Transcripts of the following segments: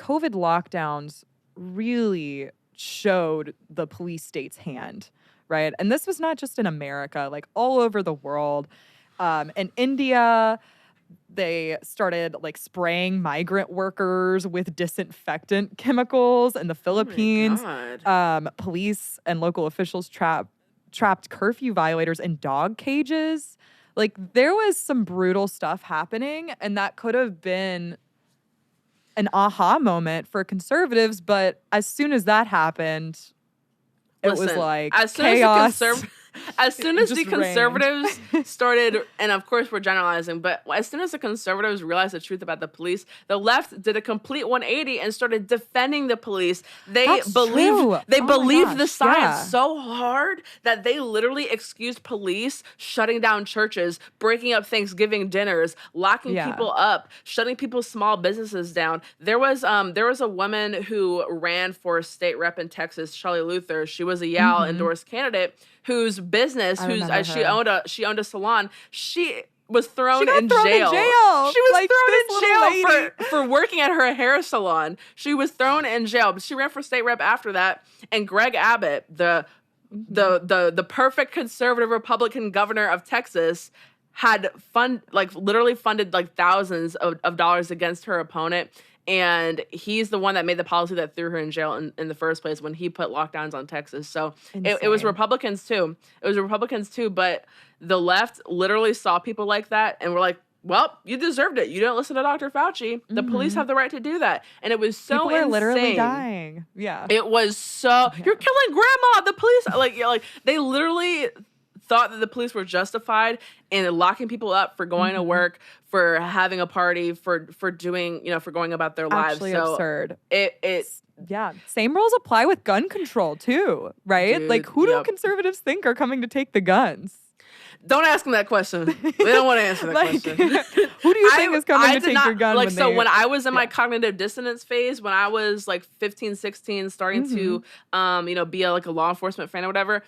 COVID lockdowns really showed the police state's hand, right? And this was not just in America, like all over the world. In India, they started like spraying migrant workers with disinfectant chemicals. In the Oh my Philippines, God. police and local officials trapped curfew violators in dog cages. Like there was some brutal stuff happening, and that could have been an aha moment for conservatives. But as soon as that happened, it was Listen, like as soon as chaos as soon as the just reigned. conservatives started, and of course we're generalizing, but as soon as the conservatives realized the truth about the police, the left did a complete 180 and started defending the police. That's true. They Oh my believed the gosh, science yeah. so hard that they literally excused police shutting down churches, breaking up Thanksgiving dinners, locking Yeah. people up, shutting people's small businesses down. There was a woman who ran for state rep in Texas, Shelley Luther. She was a Yale endorsed candidate whose business, I remember her. she owned a salon. She was She thrown got in thrown in jail. jail. She was Like this thrown little in jail lady. for working at her hair salon. She was thrown in jail, but she ran for state rep after that. And Greg Abbott, the perfect conservative Republican governor of Texas, had literally funded like thousands of dollars against her opponent. And he's the one that made the policy that threw her in jail in the first place when he put lockdowns on Texas. So it was Insane. Republicans too. It was Republicans too, but the left literally saw people like that and were like, well, you deserved it. You didn't listen to Dr. Fauci. The police have the right to do that. And it was so People are insane. literally dying. Yeah. It was so, you're killing grandma. The police, they literally thought that the police were justified in locking people up for going to work, for having a party, for doing, for going about their lives. Actually So absurd. It Yeah. Same rules apply with gun control too, right? Dude, like who do yep. conservatives think are coming to take the guns? Don't ask them that question. They don't want to answer that question. Who do you think is coming to take your gun? When I was in my cognitive dissonance phase, when I was like 15, 16, starting to, be a law enforcement fan or whatever,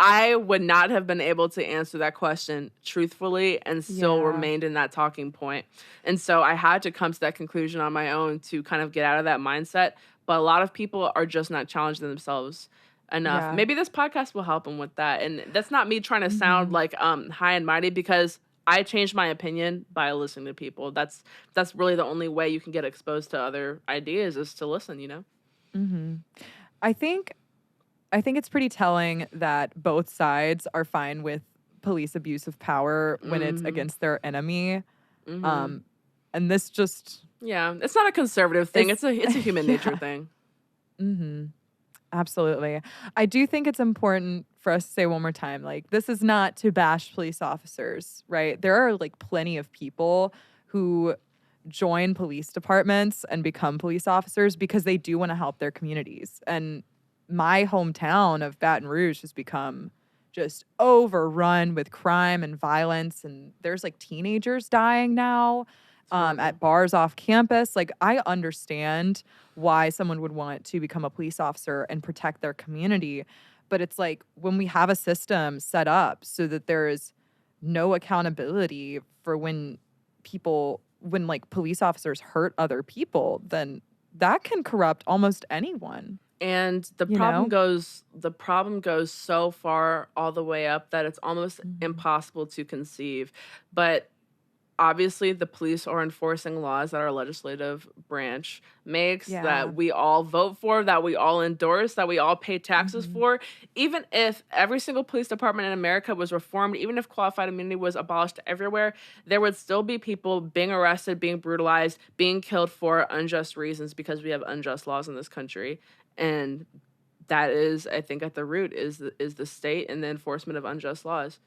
I would not have been able to answer that question truthfully and still remained in that talking point. And so I had to come to that conclusion on my own to kind of get out of that mindset. But a lot of people are just not challenging themselves enough. Yeah. Maybe this podcast will help them with that. And that's not me trying to sound like high and mighty, because I changed my opinion by listening to people. That's really the only way you can get exposed to other ideas, is to listen, I think it's pretty telling that both sides are fine with police abuse of power when it's against their enemy. And this just it's not a conservative thing. It's a human nature thing. Absolutely. I do think it's important for us to say one more time, like, this is not to bash police officers, right? There are like plenty of people who join police departments and become police officers because they do want to help their communities. And my hometown of Baton Rouge has become just overrun with crime and violence. And there's like teenagers dying now at bars off campus. Like, I understand why someone would want to become a police officer and protect their community. But it's like, when we have a system set up so that there is no accountability for when like police officers hurt other people, then that can corrupt almost anyone. And the problem goes so far all the way up that it's almost impossible to conceive. But obviously the police are enforcing laws that our legislative branch makes, that we all vote for, that we all endorse, that we all pay taxes for. Even if every single police department in America was reformed, even if qualified immunity was abolished everywhere, there would still be people being arrested, being brutalized, being killed for unjust reasons, because we have unjust laws in this country. And that is, I think, at the root is the state and the enforcement of unjust laws.